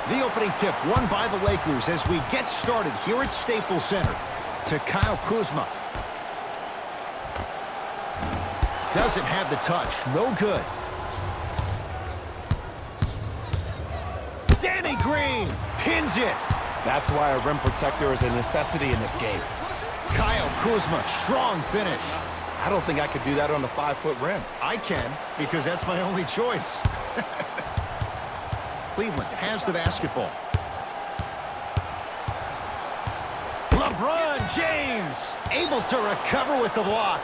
The opening tip won by the Lakers as we get started here at Staples Center. To Kyle Kuzma. Doesn't have the touch. No good. Danny Green pins it. That's why a rim protector is a necessity in this game. Kyle Kuzma, strong finish. I don't think I could do that on a 5-foot rim. I can, because that's my only choice. Cleveland has the basketball. LeBron James able to recover with the block.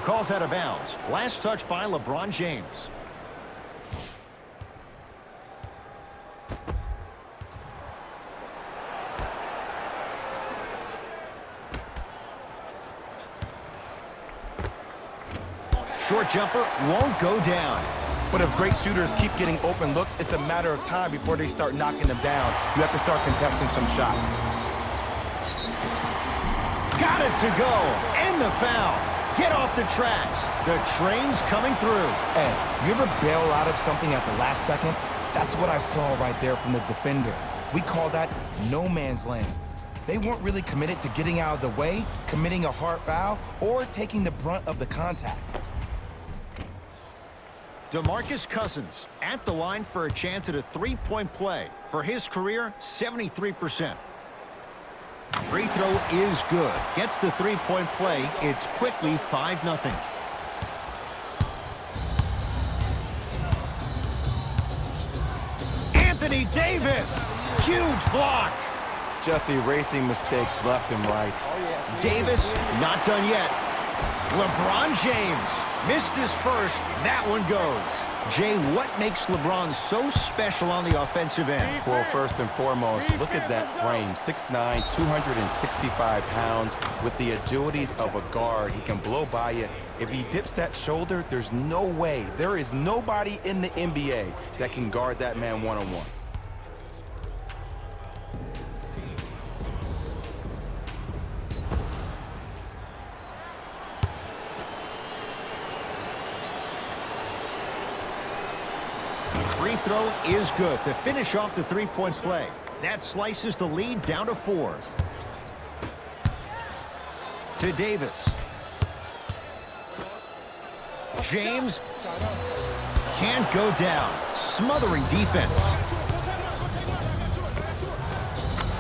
Calls out of bounds. Last touch by LeBron James. Short jumper won't go down. But if great shooters keep getting open looks, it's a matter of time before they start knocking them down. You have to start contesting some shots. Got it to go. And the foul. Get off the tracks. The train's coming through. Hey, you ever bail out of something at the last second? That's what I saw right there from the defender. We call that no man's land. They weren't really committed to getting out of the way, committing a hard foul, or taking the brunt of the contact. DeMarcus Cousins at the line for a chance at a three-point play. For his career, 73%. Free throw is good. Gets the three-point play. It's quickly 5-0. Anthony Davis. Huge block. Just erasing mistakes left and right. Davis not done yet. LeBron James missed his first. That one goes. Jay, what makes LeBron so special on the offensive end? Well, first and foremost, look at that frame. 6'9", 265 pounds with the agilities of a guard. He can blow by you. If he dips that shoulder, there's no way. There is nobody in the NBA that can guard that man one-on-one. Free throw is good to finish off the three-point play. That slices the lead down to 4. To Davis. James can't go down. Smothering defense.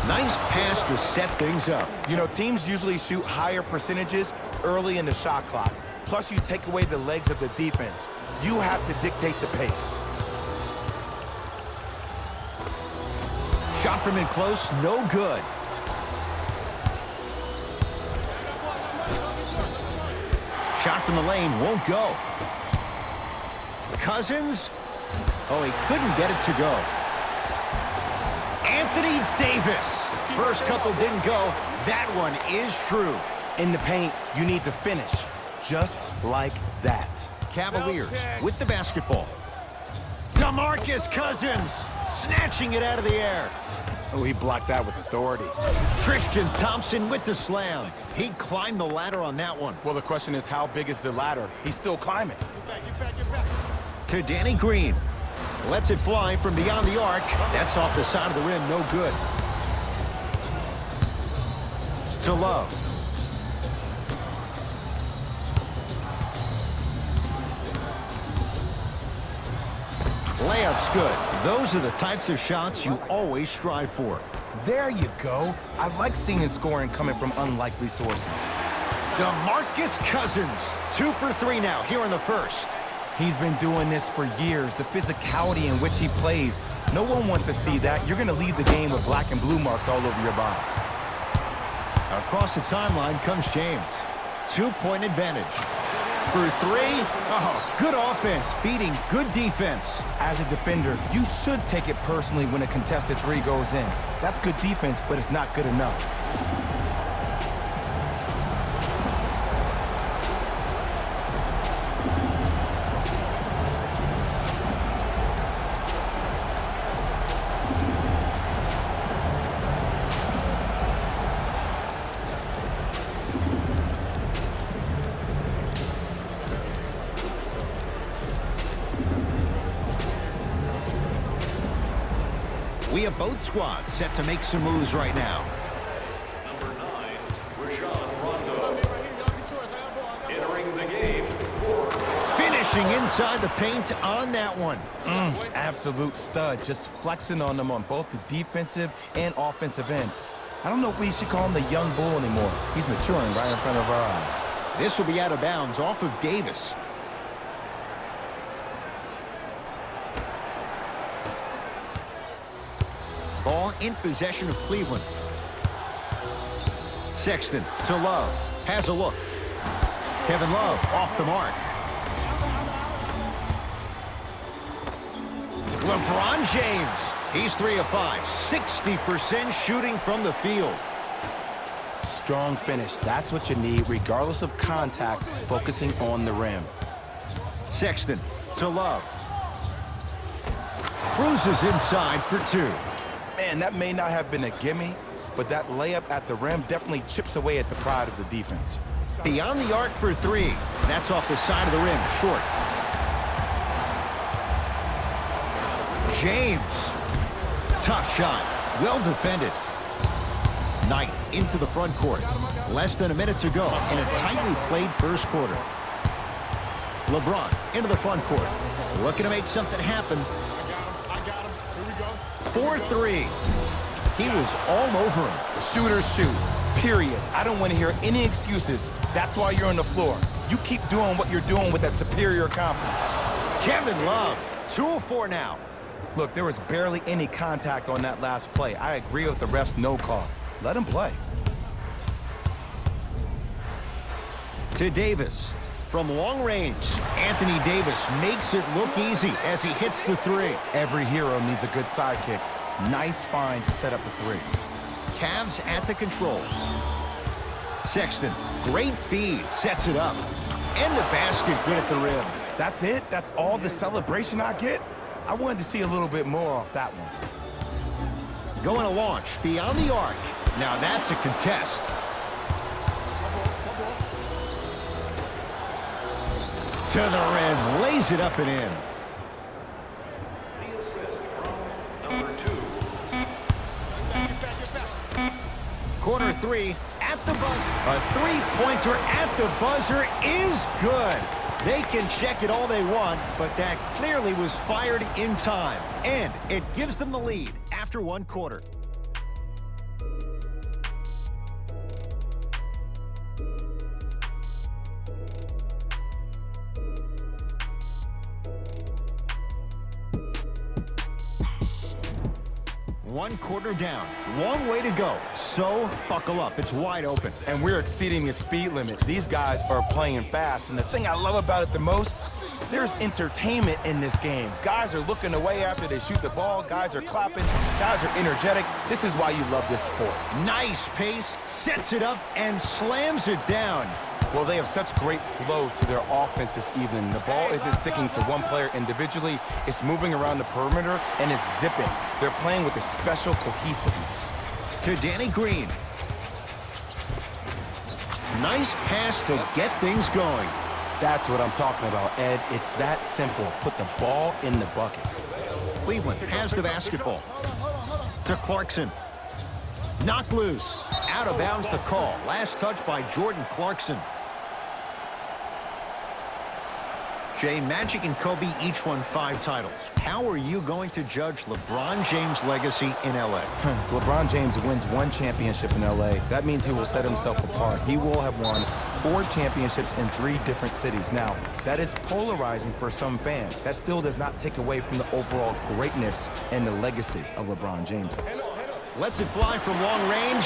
Nice pass to set things up. You know, teams usually shoot higher percentages early in the shot clock. Plus, you take away the legs of the defense. You have to dictate the pace. Shot from in close, no good. Shot from the lane won't go. Cousins. Oh, he couldn't get it to go. Anthony Davis. First couple didn't go. That one is true. In the paint, you need to finish. Just like that. Cavaliers with the basketball. DeMarcus Cousins snatching it out of the air. Oh, he blocked that with authority. Tristan Thompson with the slam. He climbed the ladder on that one. Well, the question is, how big is the ladder? He's still climbing. Get back. To Danny Green. Lets it fly from beyond the arc. That's off the side of the rim, no good. To Love. Layup's good. Those are the types of shots you always strive for. There you go. I like seeing his scoring coming from unlikely sources. DeMarcus Cousins. 2 for 3 now here in the first. He's been doing this for years. The physicality in which he plays. No one wants to see that. You're going to leave the game with black and blue marks all over your body. Across the timeline comes James. 2-point advantage. For 3. Oh, good offense beating good defense. As a defender, you should take it personally when a contested 3 goes in. That's good defense, but it's not good enough. We have both squads set to make some moves right now. Entering the game. Finishing inside the paint on that one. Absolute stud, just flexing on them on both the defensive and offensive end. I don't know if we should call him the young bull anymore. He's maturing right in front of our eyes. This will be out of bounds off of Davis. Ball in possession of Cleveland. Sexton to Love. Has a look. Kevin Love off the mark. LeBron James. He's 3 of 5. 60% shooting from the field. Strong finish. That's what you need, regardless of contact, focusing on the rim. Sexton to Love. Cruises inside for 2. Man, that may not have been a gimme, but that layup at the rim definitely chips away at the pride of the defense. Beyond the arc for 3. That's off the side of the rim, short. James. Tough shot. Well defended. Knight into the front court. Less than a minute to go in a tightly played first quarter. LeBron into the front court. Looking to make something happen. I got him. Here we go. 4-3. He was all over him. Shooters shoot, period. I don't want to hear any excuses. That's why you're on the floor. You keep doing what you're doing with that superior confidence. Kevin Love. 2 of 4 now. Look, there was barely any contact on that last play. I agree with the ref's no call. Let him play. To Davis. From long range, Anthony Davis makes it look easy as he hits the 3. Every hero needs a good sidekick. Nice find to set up the 3. Cavs at the controls. Sexton, great feed, sets it up. And the basket good at the rim. That's it? That's all the celebration I get? I wanted to see a little bit more off that one. Going to launch beyond the arc. Now that's a contest. To the rim, lays it up and in. The assist from number 2. Corner 3 at the buzzer. A three-pointer at the buzzer is good. They can check it all they want, but that clearly was fired in time. And it gives them the lead after 1 quarter. One quarter down. Long way to go. So buckle up. It's wide open. And we're exceeding the speed limit. These guys are playing fast. And the thing I love about it the most, there's entertainment in this game. Guys are looking away after they shoot the ball. Guys are clapping. Guys are energetic. This is why you love this sport. Nice pace. Sets it up and slams it down. Well, they have such great flow to their offense this evening. The ball isn't sticking to one player individually. It's moving around the perimeter, and it's zipping. They're playing with a special cohesiveness. To Danny Green. Nice pass to get things going. That's what I'm talking about, Ed. It's that simple. Put the ball in the bucket. Cleveland has the basketball. To Clarkson. Knocked loose. Out of bounds the call. Last touch by Jordan Clarkson. Jay, Magic and Kobe each won 5 titles. How are you going to judge LeBron James' legacy in L.A.? LeBron James wins 1 championship in L.A. That means he will set himself apart. He will have won 4 championships in 3 different cities. Now, that is polarizing for some fans. That still does not take away from the overall greatness and the legacy of LeBron James. Lets it fly from long range.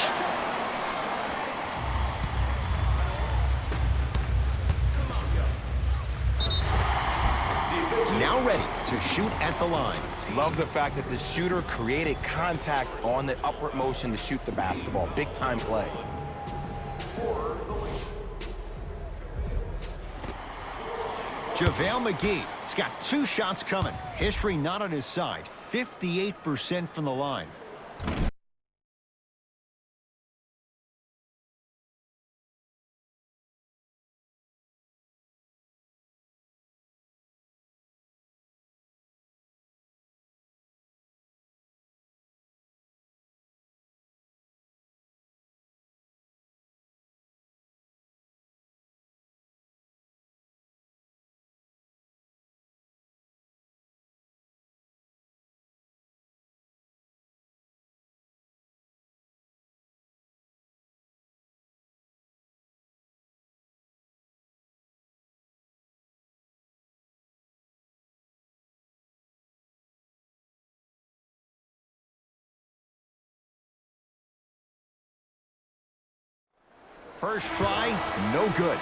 Now ready to shoot at the line. Love the fact that the shooter created contact on the upward motion to shoot the basketball. Big time play. JaVale McGee has got 2 shots coming. History not on his side. 58% from the line. First try, no good.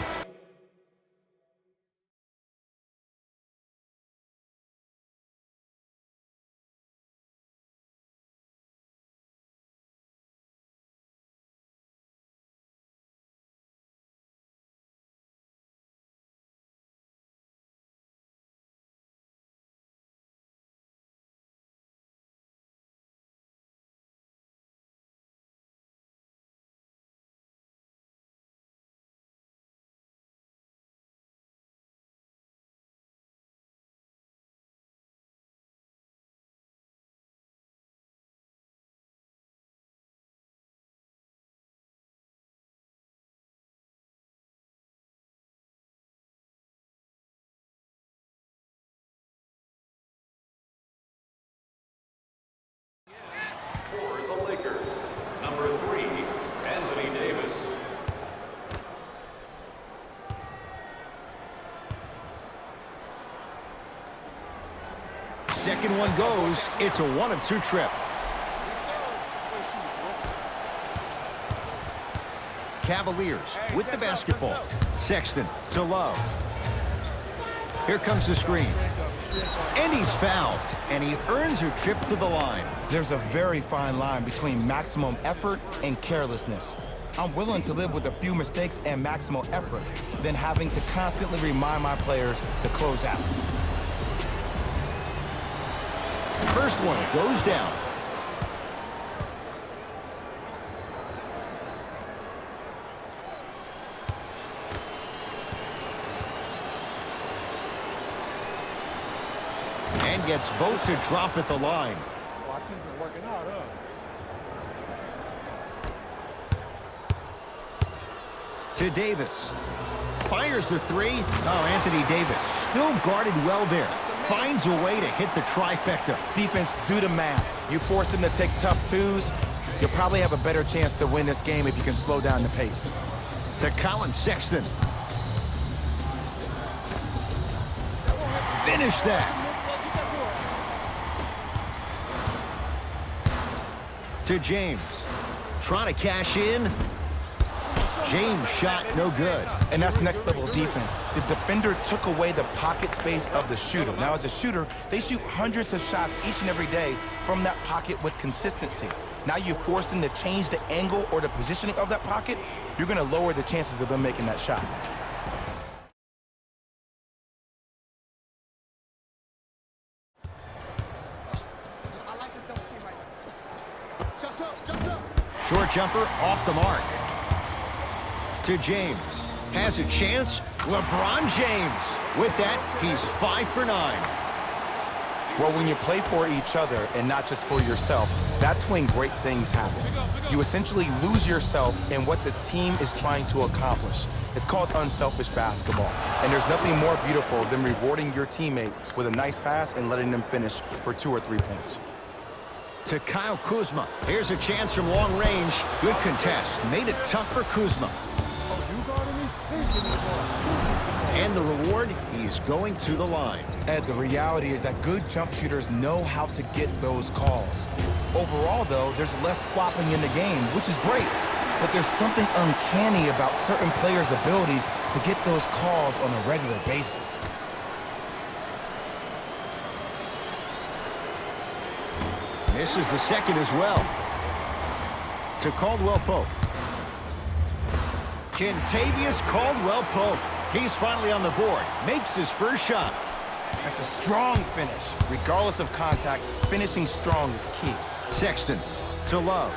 For the Lakers, number 3, Anthony Davis. Second one goes. It's a 1-of-2 trip. Cavaliers with the basketball. Sexton to Love. Here comes the screen. And he's fouled. And he earns a trip to the line. There's a very fine line between maximum effort and carelessness. I'm willing to live with a few mistakes and maximal effort than having to constantly remind my players to close out. First one goes down. And gets both to drop at the line. Oh, I see you working out, huh? To Davis. Fires the three. Oh, Anthony Davis still guarded well there. Finds a way to hit the trifecta. Defense, do the math. You force him to take tough twos, you'll probably have a better chance to win this game if you can slow down the pace. To Colin Sexton. Finish that. To James. Trying to cash in. James shot no good. And that's next level defense. The defender took away the pocket space of the shooter. Now, as a shooter, they shoot hundreds of shots each and every day from that pocket with consistency. Now you force them to change the angle or the positioning of that pocket, you're going to lower the chances of them making that shot. I like this double team right now. Jumps up, jumps up. Short jumper off the mark. To James. Has a chance. LeBron James. With that, he's 5 for 9. Well, when you play for each other and not just for yourself, that's when great things happen. You essentially lose yourself in what the team is trying to accomplish. It's called unselfish basketball. And there's nothing more beautiful than rewarding your teammate with a nice pass and letting them finish for 2 or 3 points. To Kyle Kuzma. Here's a chance from long range. Good contest. Made it tough for Kuzma. And the reward, he's going to the line. Ed, the reality is that good jump shooters know how to get those calls. Overall, though, there's less flopping in the game, which is great. But there's something uncanny about certain players' abilities to get those calls on a regular basis. Misses the second as well. To Caldwell Pope. Kentavious Caldwell Pope. He's finally on the board. Makes his first shot. That's a strong finish. Regardless of contact, finishing strong is key. Sexton to Love.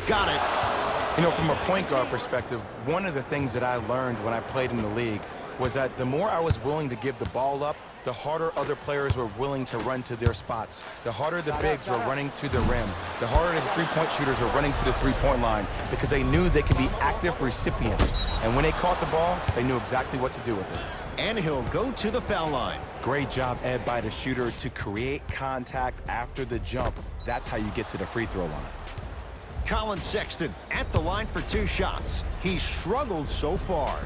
Got it. You know, from a point guard perspective, one of the things that I learned when I played in the league was that the more I was willing to give the ball up, the harder other players were willing to run to their spots. The harder the bigs were running to the rim. The harder the three-point shooters were running to the three-point line because they knew they could be active recipients. And when they caught the ball, they knew exactly what to do with it. And he'll go to the foul line. Great job, Ed, by the shooter to create contact after the jump. That's how you get to the free throw line. Colin Sexton at the line for 2 shots. He struggled so far.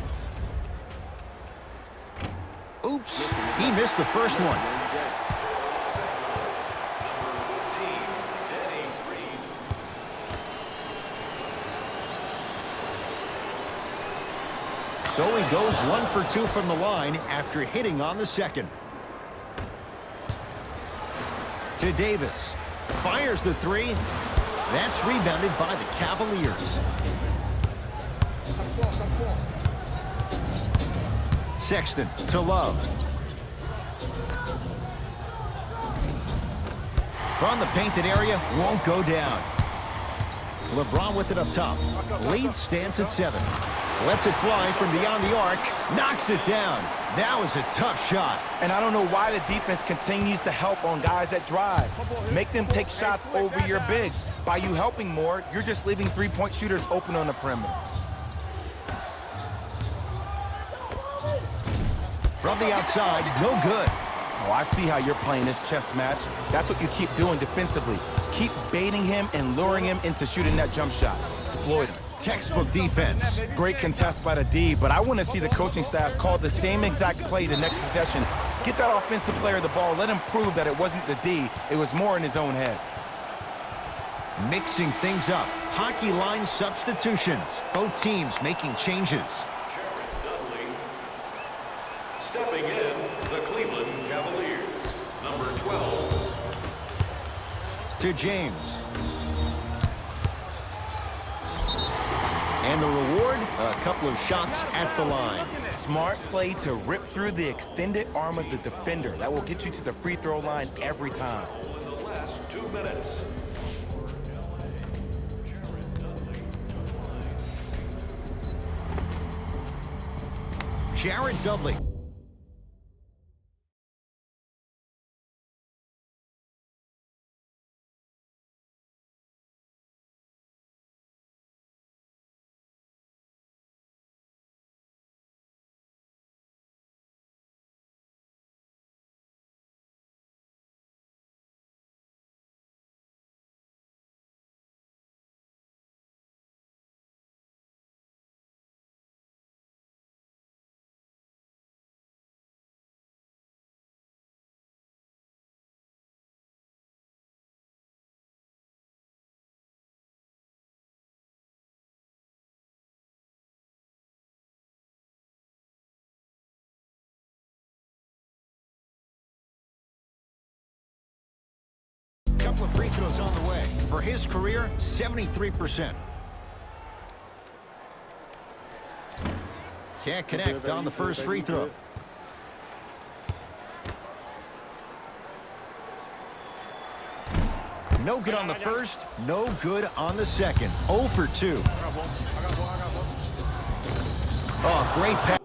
Oops, he missed the first one. So he goes 1 for 2 from the line after hitting on the second. To Davis. Fires the three. That's rebounded by the Cavaliers. Sexton to Love. From the painted area, won't go down. LeBron with it up top. Lead stands at 7. Lets it fly from beyond the arc. Knocks it down. That was a tough shot. And I don't know why the defense continues to help on guys that drive. Make them take shots over your bigs. By you helping more, you're just leaving three-point shooters open on the perimeter. From the outside, no good. Oh, I see how you're playing this chess match. That's what you keep doing defensively. Keep baiting him and luring him into shooting that jump shot. Exploit him. Textbook defense. Great contest by the D, but I want to see the coaching staff call the same exact play the next possession. Get that offensive player the ball. Let him prove that it wasn't the D. It was more in his own head. Mixing things up. Hockey line substitutions. Both teams making changes. Stepping in, the Cleveland Cavaliers, number 12. To James. And the reward, a couple of shots at the line. Smart play to rip through the extended arm of the defender. That will get you to the free throw line every time. In the last 2 minutes. Jared Dudley. Couple of free throws on the way. For his career, 73%. Can't connect on the first free throw. No good on the first, no good on the second. 0 for 2. Oh, great pass.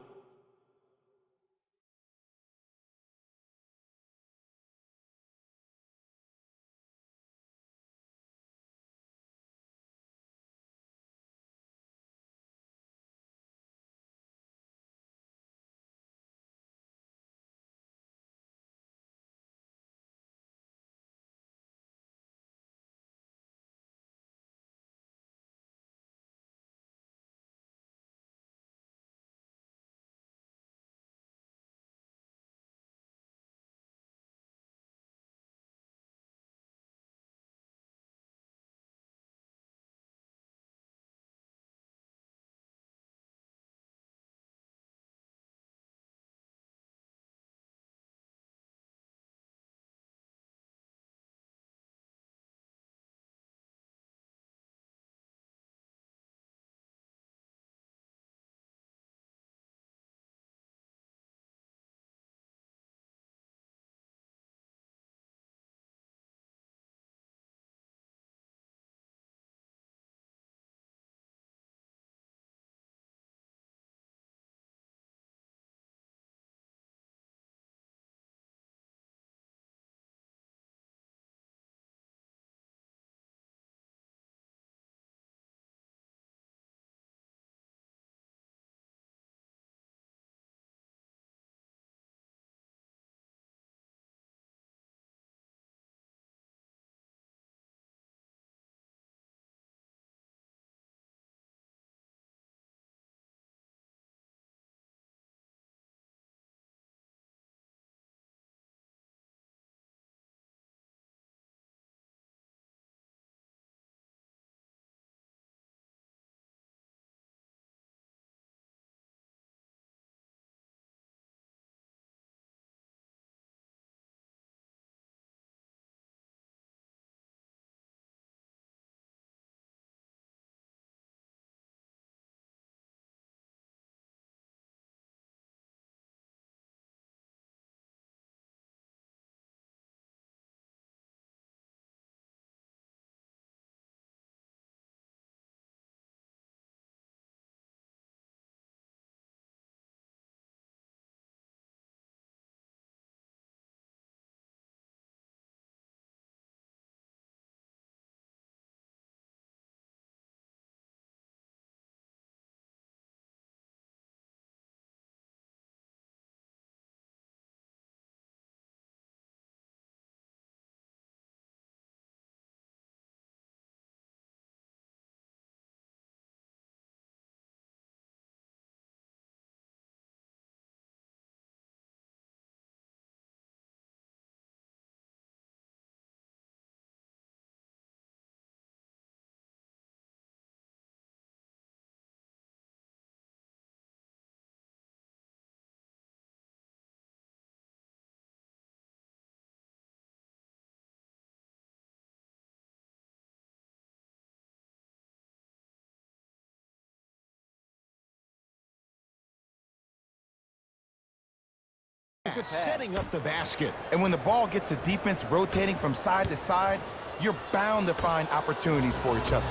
Setting up the basket. And when the ball gets the defense rotating from side to side, you're bound to find opportunities for each other.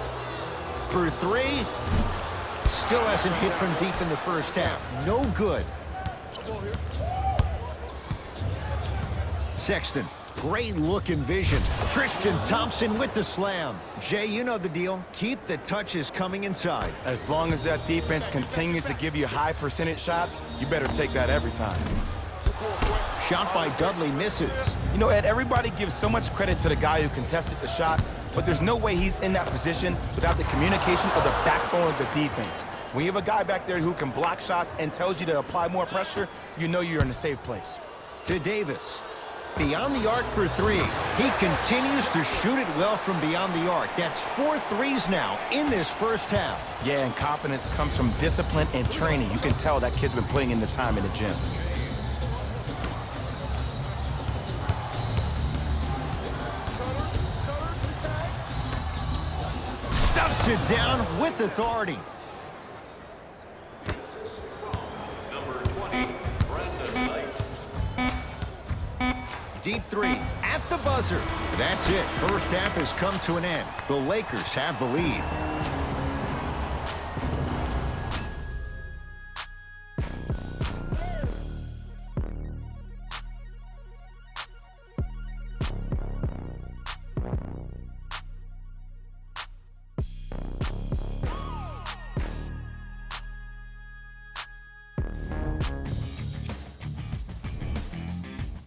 For three, still hasn't hit from deep in the first half. No good. Sexton, great look and vision. Tristan Thompson with the slam. Jay, you know the deal. Keep the touches coming inside. As long as that defense continues to give you high percentage shots, you better take that every time. Shot by Dudley misses. You know, Ed, everybody gives so much credit to the guy who contested the shot, but there's no way he's in that position without the communication of the backbone of the defense. When you have a guy back there who can block shots and tells you to apply more pressure, you know you're in a safe place. To Davis. Beyond the arc for three. He continues to shoot it well from beyond the arc. That's 4 threes now in this first half. Yeah, and confidence comes from discipline and training. You can tell that kid's been putting in the time in the gym. Stuffs it down with authority. Number 20, Brandon Knight. Deep three at the buzzer. That's it. First half has come to an end. The Lakers have the lead.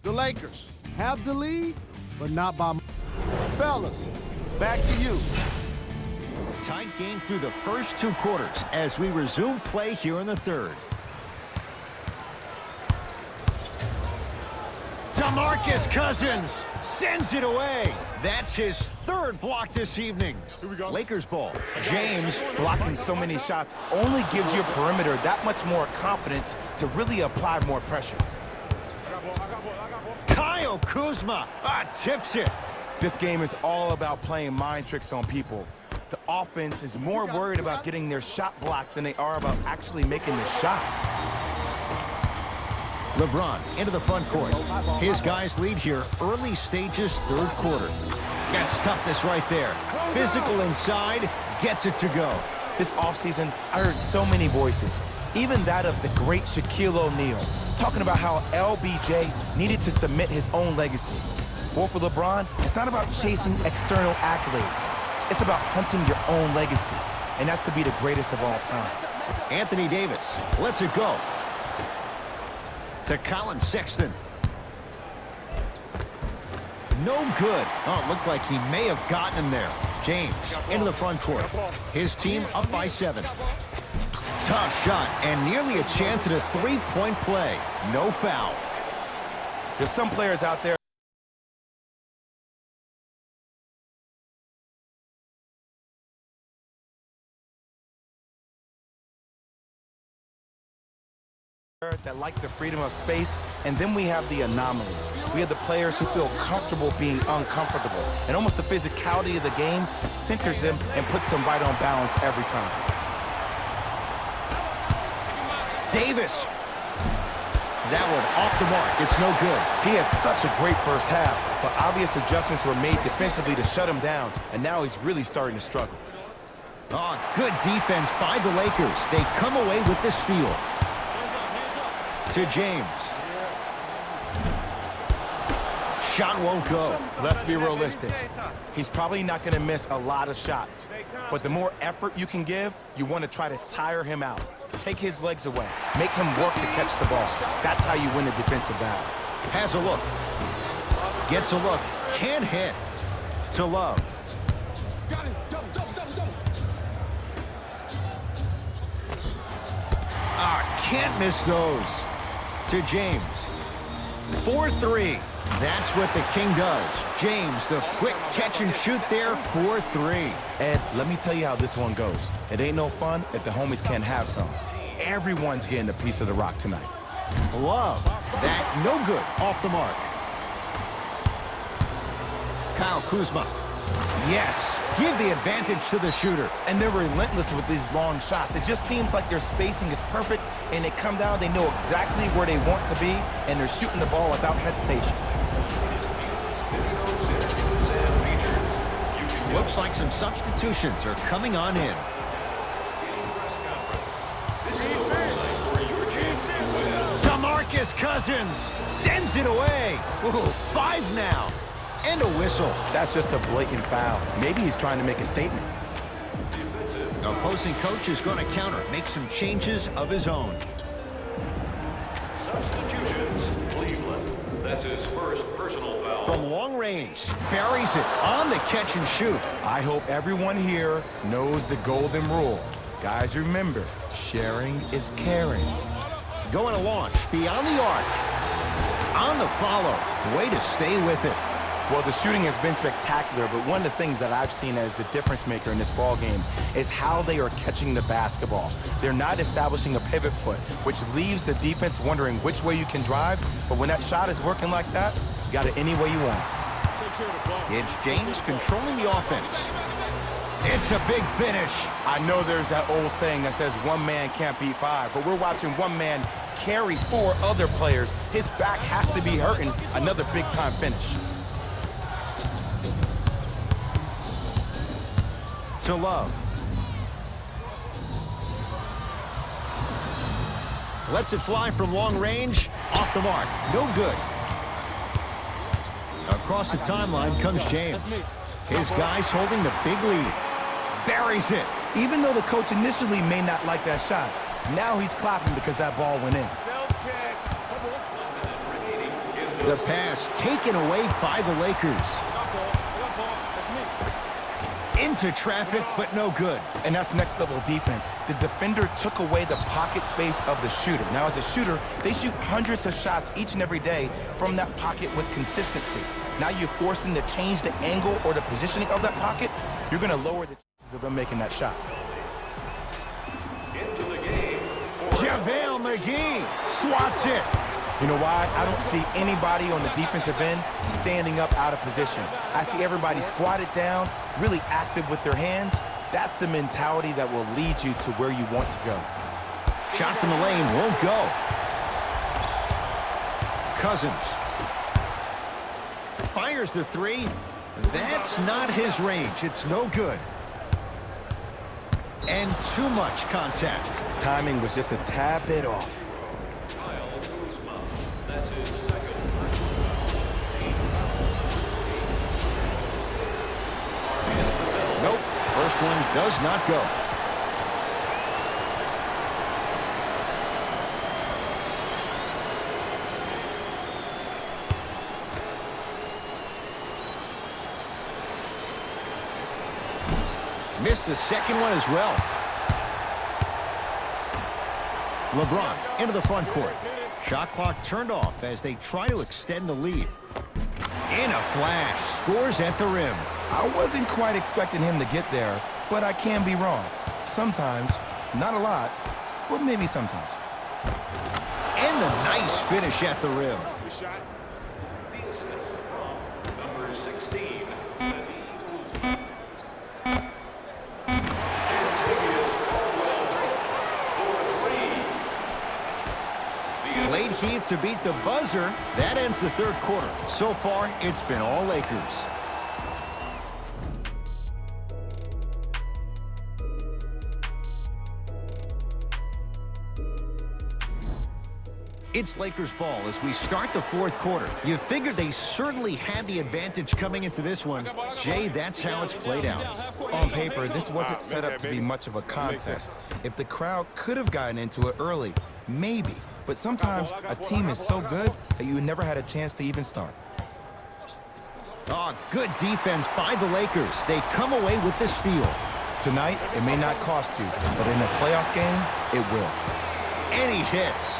The Lakers have the lead, but not by much. Fellas, back to you. Tight game through the first 2 quarters as we resume play here in the third. DeMarcus Cousins sends it away. That's his 3rd block this evening. Lakers ball. James Blocking so many shots only gives your perimeter that much more confidence to really apply more pressure. Kyle Kuzma tips it. This game is all about playing mind tricks on people. The offense is more worried about getting their shot blocked than they are about actually making the shot. LeBron into the front court. His guys lead here early stages, 3rd quarter. That's toughness right there. Physical inside, gets it to go. This offseason, I heard so many voices, even that of the great Shaquille O'Neal, talking about how LBJ needed to cement his own legacy. Well, for LeBron, it's not about chasing external accolades. It's about hunting your own legacy, and that's to be the greatest of all time. Anthony Davis lets it go. To Colin Sexton. No good. Oh, it looked like he may have gotten him there. James into the front court. His team up by 7. Tough shot and nearly a chance at a 3-point play. No foul. There's some players out there that like the freedom of space, and then we have the anomalies. We have the players who feel comfortable being uncomfortable, and almost the physicality of the game centers them and puts them right on balance every time. Davis. That one off the mark. It's no good. He had such a great first half, but obvious adjustments were made defensively to shut him down, and now he's really starting to struggle. Oh, good defense by the Lakers. They come away with the steal. To James. Shot won't go. Let's be realistic. He's probably not going to miss a lot of shots, but the more effort you can give, you want to try to tire him out. Take his legs away. Make him work to catch the ball. That's how you win a defensive battle. Has a look. Gets a look. Can't hit. To Love. Got him. Double. Can't miss those. To James. 4-3. That's what the King does. James, the quick catch and shoot there, 4-3. Ed, let me tell you how this one goes. It ain't no fun if the homies can't have some. Everyone's getting a piece of the rock tonight. Love. That no good. Off the mark. Kyle Kuzma Yes, give the advantage to the shooter. And they're relentless with these long shots. It just seems like their spacing is perfect, and they come down, they know exactly where they want to be, and they're shooting the ball without hesitation. Looks like some substitutions are coming on in. DeMarcus Cousins sends it away. Ooh, 5 now. And a whistle. That's just a blatant foul. Maybe he's trying to make a statement. Opposing coach is going to counter, make some changes of his own. Substitutions, Cleveland. That's his first personal foul. From long range, buries it on the catch and shoot. I hope everyone here knows the golden rule. Guys, remember, sharing is caring. Going to launch beyond the arc. On the follow. Way to stay with it. Well, the shooting has been spectacular, but one of the things that I've seen as the difference maker in this ball game is how they are catching the basketball. They're not establishing a pivot foot, which leaves the defense wondering which way you can drive, but when that shot is working like that, you got it any way you want. It's James controlling the offense. It's a big finish. I know there's that old saying that says one man can't beat 5, but we're watching one man carry 4 other players. His back has to be hurting. Another big-time finish. To Love. Lets it fly from long range. Off the mark. No good. Across the timeline comes James. His guys holding the big lead. Buries it. Even though the coach initially may not like that shot, now he's clapping because that ball went in. The pass taken away by the Lakers. Into traffic, but no good. And that's next level defense. The defender took away the pocket space of the shooter. Now, as a shooter, they shoot hundreds of shots each and every day from that pocket with consistency. Now you're forcing to change the angle or the positioning of that pocket. You're going to lower the chances of them making that shot. Into the game. JaVale McGee swats it. You know why? I don't see anybody on the defensive end standing up out of position. I see everybody squatted down, really active with their hands. That's the mentality that will lead you to where you want to go. Shot from the lane won't go. Cousins fires the 3. That's not his range. It's no good. And too much contact. Timing was just a tad bit off. Nope, first one does not go. Missed the second one as well. LeBron into the front court. Shot clock turned off as they try to extend the lead. In a flash, scores at the rim. I wasn't quite expecting him to get there, but I can be wrong. Sometimes, not a lot, but maybe sometimes. And a nice finish at the rim. The assist from number 16. Late heave to beat the buzzer. That ends the third quarter. So far, it's been all Lakers. It's Lakers ball as we start the fourth quarter. You figured they certainly had the advantage coming into this one. Jay, that's how it's played out. On paper, this wasn't set up to be much of a contest. If the crowd could have gotten into it early, maybe. But sometimes a team is so good that you never had a chance to even start. Oh, good defense by the Lakers. They come away with the steal. Tonight, it may not cost you, but in a playoff game, it will. And he hits.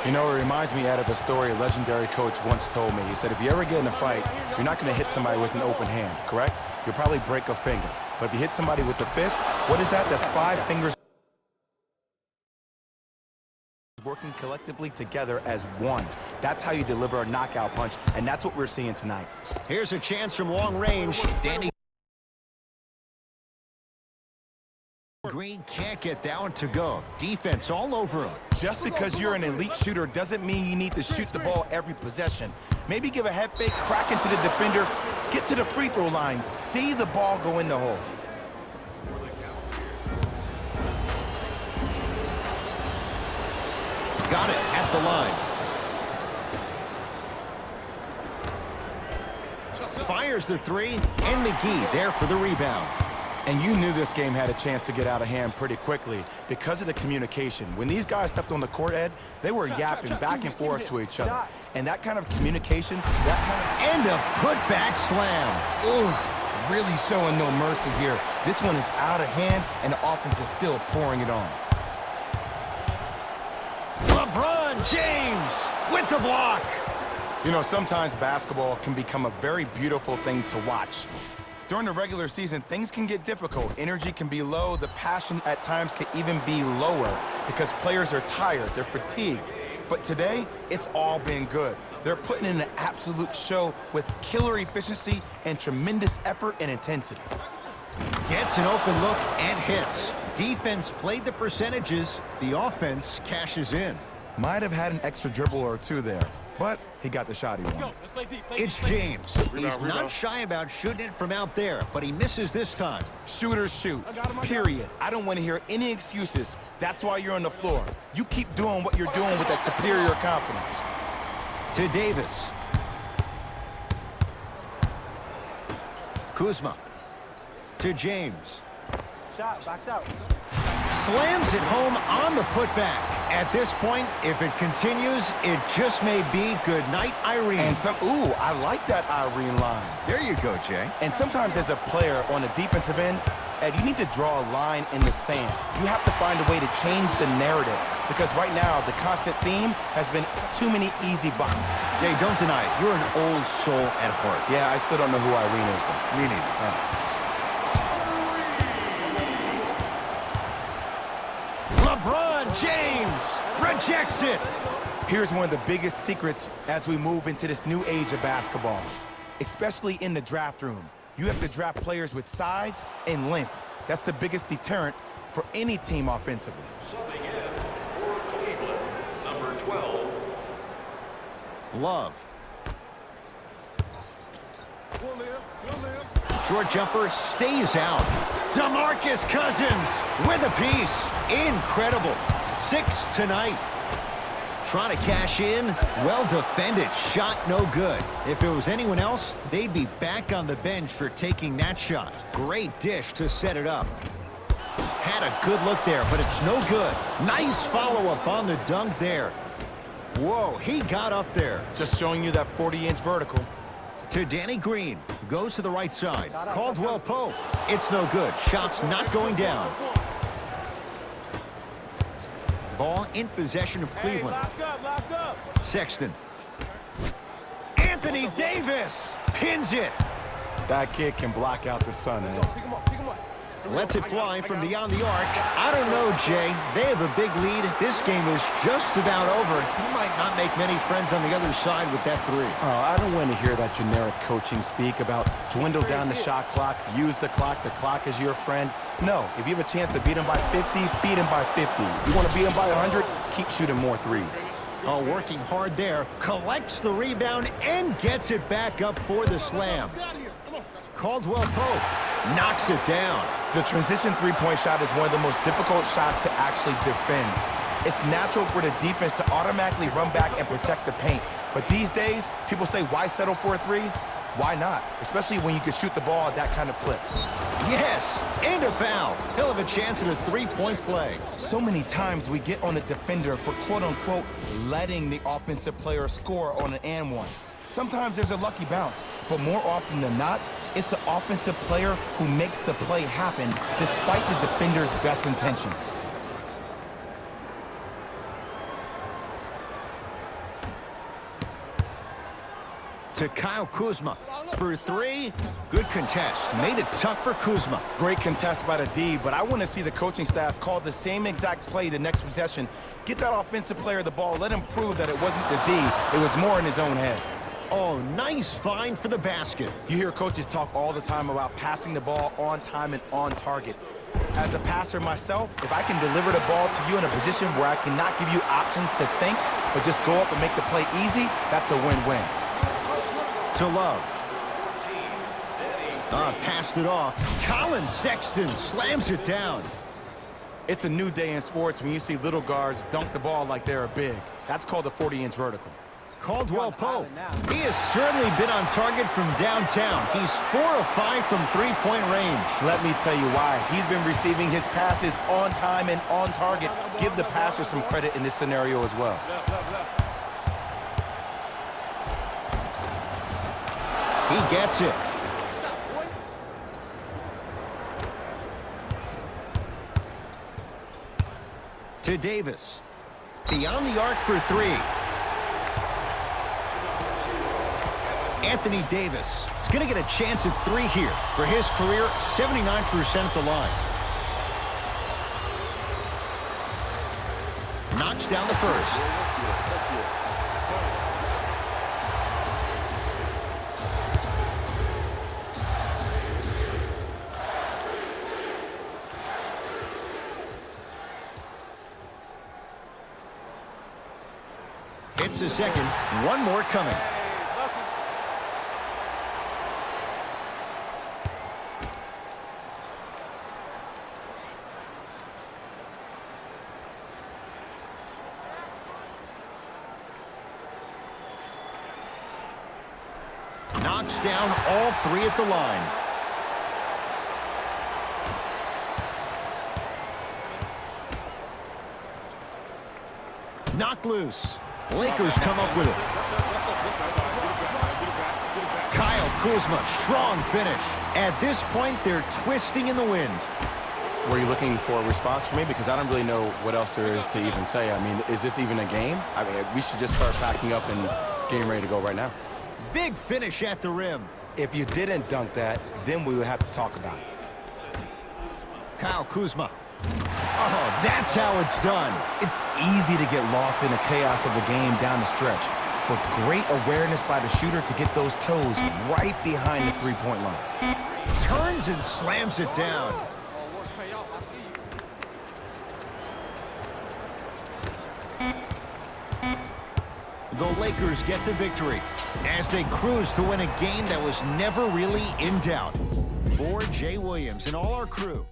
You know, it reminds me of a story a legendary coach once told me. He said, if you ever get in a fight, you're not going to hit somebody with an open hand, correct? You'll probably break a finger. But if you hit somebody with the fist, what is that? That's 5 fingers working collectively together as one. That's how you deliver a knockout punch, and that's what we're seeing tonight. Here's a chance from long range. Danny Green can't get that one to go. Defense all over him. Just because you're an elite shooter doesn't mean you need to shoot the ball every possession. Maybe give a head fake, crack into the defender, get to the free throw line, see the ball go in the hole. Got it at the line. Fires the three, and McGee there for the rebound. And you knew this game had a chance to get out of hand pretty quickly because of the communication. When these guys stepped on the court, Ed, they were yapping back and forth to each other. And that kind of communication, And a putback slam. oof, really showing no mercy here. This one is out of hand, and the offense is still pouring it on. LeBron James with the block. You know, sometimes basketball can become a very beautiful thing to watch. During the regular season, things can get difficult. Energy can be low. The passion at times can even be lower because players are tired. They're fatigued. But today, it's all been good. They're putting in an absolute show with killer efficiency and tremendous effort and intensity. Gets an open look and hits. Defense played the percentages. The offense cashes in. Might have had an extra dribble or two there, but he got the shot he wanted. It's James. He's not shy about shooting it from out there, but he misses this time. Shooters shoot, period. I don't want to hear any excuses. That's why you're on the floor. You keep doing what you're doing with that superior confidence. To Davis. Kuzma. To James. Shot, box out. Slams it home on the putback. At this point, if it continues, it just may be good night, Irene. And ooh, I like that Irene line. There you go, Jay. And sometimes as a player on the defensive end, Ed, you need to draw a line in the sand. You have to find a way to change the narrative because right now the constant theme has been too many easy buckets. Jay, don't deny it. You're an old soul at heart. Yeah, I still don't know who Irene is, though. Me neither. LeBron James rejects it. Here's one of the biggest secrets as we move into this new age of basketball, especially in the draft room. You have to draft players with size and length. That's the biggest deterrent for any team offensively. Subbing in for Cleveland, number 12. Love. Short jumper stays out. DeMarcus Cousins with a piece. Incredible. 6 tonight. Trying to cash in. Well defended. Shot no good. If it was anyone else, they'd be back on the bench for taking that shot. Great dish to set it up. Had a good look there, but it's no good. Nice follow-up on the dunk there. Whoa, he got up there. Just showing you that 40-inch vertical. To Danny Green. Goes to the right side. Caldwell Pope. It's no good. Shot's not going down. Ball in possession of Cleveland. Lock up. Sexton. Anthony Davis pins it. That kid can block out the sun, Ed. Pick him up. Lets it fly from beyond the arc. I don't know, Jay. They have a big lead. This game is just about over. He might not make many friends on the other side with that three. Oh, I don't want to hear that generic coaching speak about dwindle down the shot clock, use the clock is your friend. No, if you have a chance to beat him by 50, beat him by 50. If you want to beat him by 100, keep shooting more threes. Oh, working hard there. Collects the rebound and gets it back up for the slam. Caldwell Pope knocks it down. The transition three-point shot is one of the most difficult shots to actually defend. It's natural for the defense to automatically run back and protect the paint. But these days, people say, why settle for a three? Why not? Especially when you can shoot the ball at that kind of clip. Yes, and a foul. He'll have a chance at a three-point play. So many times we get on the defender for quote-unquote letting the offensive player score on an and one. Sometimes there's a lucky bounce, but more often than not, it's the offensive player who makes the play happen despite the defender's best intentions. to Kyle Kuzma. For three, good contest. Made it tough for Kuzma. Great contest by the D, but I want to see the coaching staff call the same exact play the next possession. Get that offensive player the ball. Let him prove that it wasn't the D. It was more in his own head. Oh, nice find for the basket. You hear coaches talk all the time about passing the ball on time and on target. As a passer myself, if I can deliver the ball to you in a position where I cannot give you options to think, but just go up and make the play easy, that's a win-win. To Love. Passed it off. Colin Sexton slams it down. It's a new day in sports when you see little guards dunk the ball like they're big. That's called a 40-inch vertical. Caldwell Pope. He has certainly been on target from downtown. He's 4 of 5 from three-point range. Let me tell you why. He's been receiving his passes on time and on target. Give the passer some credit in this scenario as well. He gets it. To Davis. Beyond the arc for three. Anthony Davis is going to get a chance at three here. For his career, 79% at the line. Knocks down the first. It's a second. One more coming. Knocks down all three at the line. Knocked loose. Lakers come up with it. Kyle Kuzma, strong finish. At this point, they're twisting in the wind. Were you looking for a response from me? Because I don't really know what else there is to even say. I mean, is this even a game? I mean, we should just start packing up and getting ready to go right now. Big finish at the rim. If you didn't dunk that, then we would have to talk about it. Kyle Kuzma. Oh, that's how it's done. It's easy to get lost in the chaos of the game down the stretch, but great awareness by the shooter to get those toes right behind the three-point line. Turns and slams it down. The Lakers get the victory as they cruise to win a game that was never really in doubt. For Jay Williams and all our crew,